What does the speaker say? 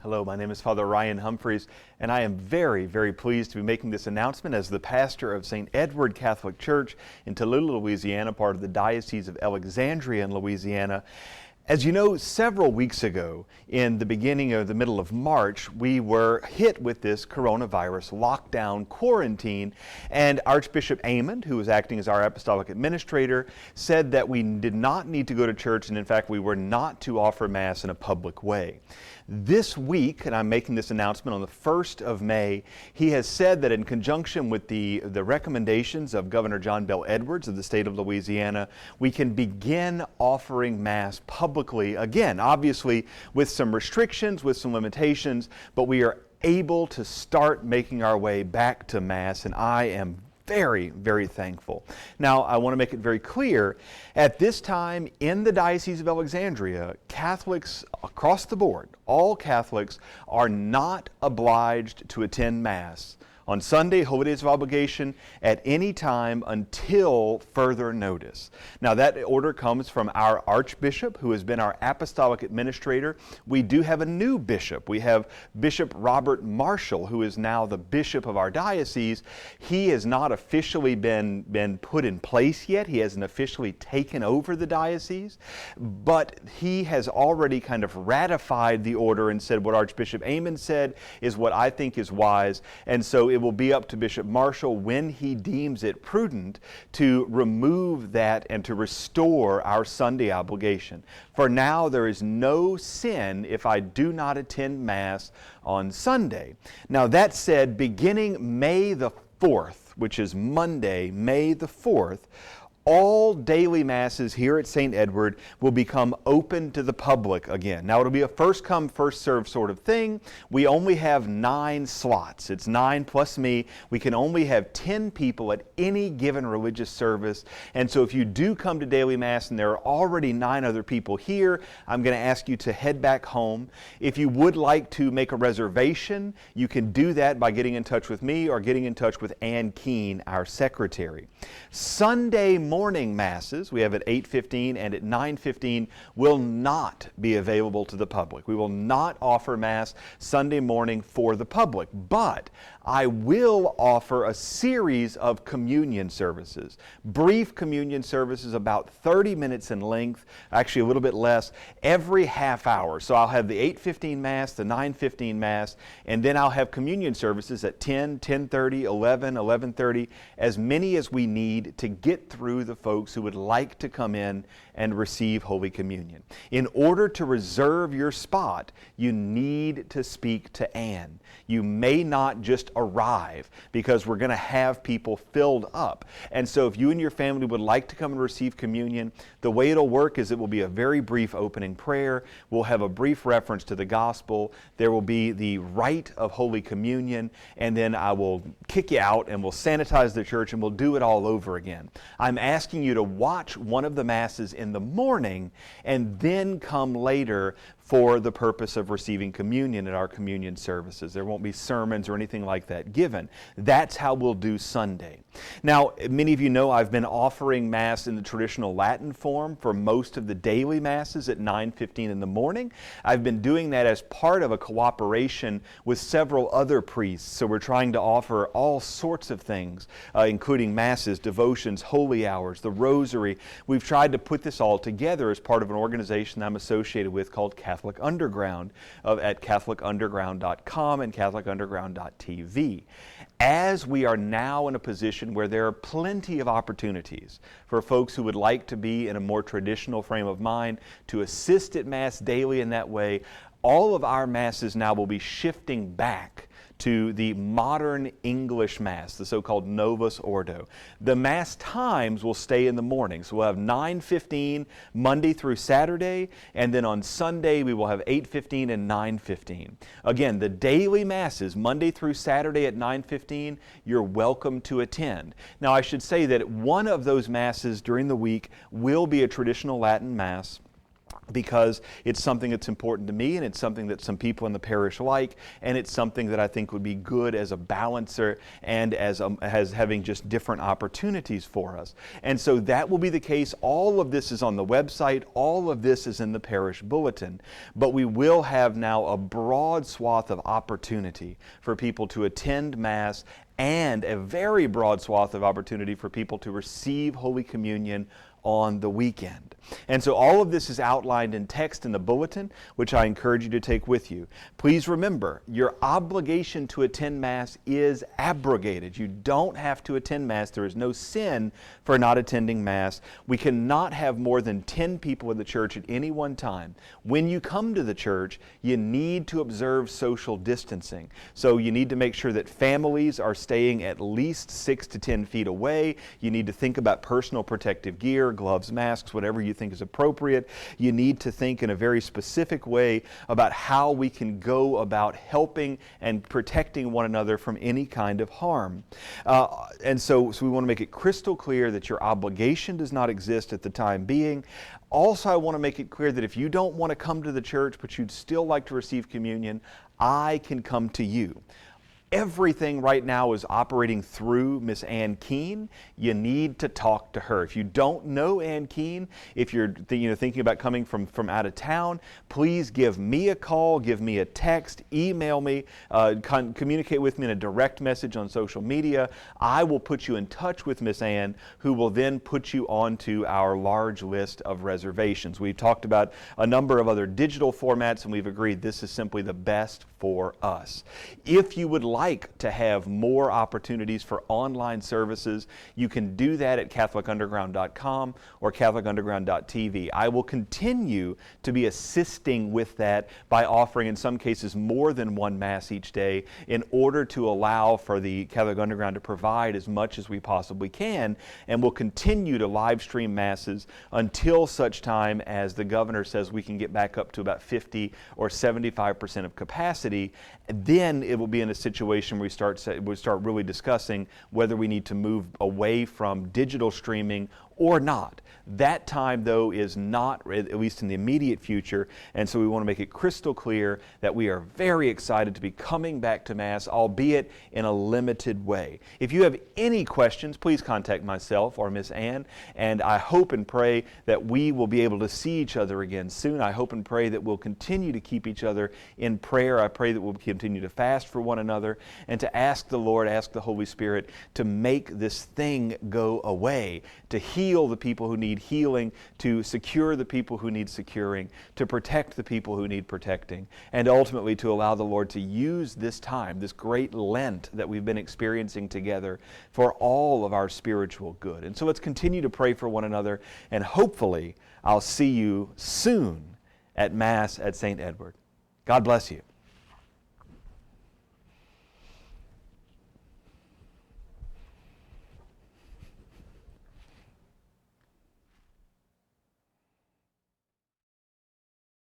Hello, my name is Father Ryan Humphreys, and I am very, very pleased to be making this announcement as the pastor of St. Edward Catholic Church in Tallulah, Louisiana, part of the Diocese of Alexandria in Louisiana. As you know, several weeks ago, in the beginning of the middle of March, we were hit with this coronavirus lockdown quarantine, and Archbishop Aymond, who was acting as our Apostolic Administrator, said that we did not need to go to church, and in fact, we were not to offer Mass in a public way. This week, and I'm making this announcement on the 1st of May, he has said that in conjunction with the recommendations of Governor John Bel Edwards of the state of Louisiana, we can begin offering Mass publicly again, obviously with some restrictions, with some limitations, but we are able to start making our way back to Mass, and I am very, very thankful. Now, I want to make it very clear, at this time in the Diocese of Alexandria, Catholics across the board, all Catholics, are not obliged to attend Mass on Sunday, Holy Days of Obligation, at any time until further notice. Now, that order comes from our Archbishop, who has been our Apostolic Administrator. We do have a new bishop. We have Bishop Robert Marshall, who is now the bishop of our diocese. He has not officially been put in place yet. He hasn't officially taken over the diocese, but he has already kind of ratified the order and said what Archbishop Aymond said is what I think is wise, and so it will be up to Bishop Marshall when he deems it prudent to remove that and to restore our Sunday obligation. For now, there is no sin if I do not attend Mass on Sunday. Now, that said, beginning May the 4th, which is Monday, May the 4th, all daily Masses here at St. Edward will become open to the public again. Now, it'll be a first-come, first-served sort of thing. We only have 9 slots. It's 9 plus me. We can only have 10 people at any given religious service. And so if you do come to daily Mass and there are already 9 other people here, I'm going to ask you to head back home. If you would like to make a reservation, you can do that by getting in touch with me or getting in touch with Ann Keene, our secretary. Sunday morning Masses, we have at 8:15 and at 9:15, will not be available to the public. We will not offer Mass Sunday morning for the public, but I will offer a series of communion services, brief communion services about 30 minutes in length, actually a little bit less, every half hour. So I'll have the 8:15 Mass, the 9:15 Mass, and then I'll have communion services at 10, 10:30, 11, 11:30, as many as we need to get through the folks who would like to come in and receive Holy Communion. In order to reserve your spot, you need to speak to Ann. You may not just arrive because we're going to have people filled up. And so if you and your family would like to come and receive communion, the way it'll work is it will be a very brief opening prayer. We'll have a brief reference to the gospel. There will be the rite of Holy Communion, and then I will kick you out and we'll sanitize the church and we'll do it all over again. I'm asking you to watch one of the Masses in the morning and then come later for the purpose of receiving communion at our communion services. There won't be sermons or anything like that given. That's how we'll do Sunday. Now, many of you know I've been offering Mass in the traditional Latin form for most of the daily Masses at 9:15 in the morning. I've been doing that as part of a cooperation with several other priests. So we're trying to offer all sorts of things, including Masses, devotions, holy hours, the Rosary. We've tried to put this all together as part of an organization I'm associated with called Catholic Underground at catholicunderground.com and catholicunderground.tv. As we are now in a position where there are plenty of opportunities for folks who would like to be in a more traditional frame of mind to assist at Mass daily in that way, all of our Masses now will be shifting back to the modern English Mass, the so-called Novus Ordo. The Mass times will stay in the morning. So we'll have 9:15 Monday through Saturday, and then on Sunday we will have 8:15 and 9:15. Again, the daily Masses, Monday through Saturday at 9:15, you're welcome to attend. Now, I should say that one of those Masses during the week will be a traditional Latin Mass. because it's something that's important to me, and it's something that some people in the parish like, and it's something that I think would be good as a balancer and as having just different opportunities for us. And so that will be the case. All of this is on the website. All of this is in the parish bulletin. But we will have now a broad swath of opportunity for people to attend Mass, and a very broad swath of opportunity for people to receive Holy Communion on the weekend. And so all of this is outlined in text in the bulletin, which I encourage you to take with you. Please remember, your obligation to attend Mass is abrogated. You don't have to attend Mass. There is no sin for not attending Mass. We cannot have more than 10 people in the church at any one time. When you come to the church, you need to observe social distancing. So you need to make sure that families are staying at least 6 to 10 feet away. You need to think about personal protective gear, gloves, masks, whatever you think is appropriate. You need to think in a very specific way about how we can go about helping and protecting one another from any kind of harm. And so we want to make it crystal clear that your obligation does not exist at the time being. Also, I want to make it clear that if you don't want to come to the church, but you'd still like to receive communion, I can come to you. Everything right now is operating through Miss Ann Keene. You need to talk to her. If you don't know Ann Keene, if you're thinking about coming from out of town, please give me a call, give me a text, email me, communicate with me in a direct message on social media. I will put you in touch with Miss Ann, who will then put you onto our large list of reservations. We've talked about a number of other digital formats, and we've agreed this is simply the best for us. If you would like to have more opportunities for online services, you can do that at CatholicUnderground.com or CatholicUnderground.tv. I will continue to be assisting with that by offering, in some cases, more than one Mass each day in order to allow for the Catholic Underground to provide as much as we possibly can, and we'll continue to live stream Masses until such time as the governor says we can get back up to about 50 or 75% of capacity. Then it will be in a situation where we start really discussing whether we need to move away from digital streaming or not. That time, though, is not, at least in the immediate future, and so we want to make it crystal clear that we are very excited to be coming back to Mass, albeit in a limited way. If you have any questions, please contact myself or Miss Ann, and I hope and pray that we will be able to see each other again soon. I hope and pray that we'll continue to keep each other in prayer. I pray that we'll continue to fast for one another and to ask the Lord, ask the Holy Spirit to make this thing go away, to heal the people who need healing, to secure the people who need securing, to protect the people who need protecting, and ultimately to allow the Lord to use this time, this great Lent that we've been experiencing together, for all of our spiritual good. And so let's continue to pray for one another, and hopefully I'll see you soon at Mass at St. Edward. God bless you.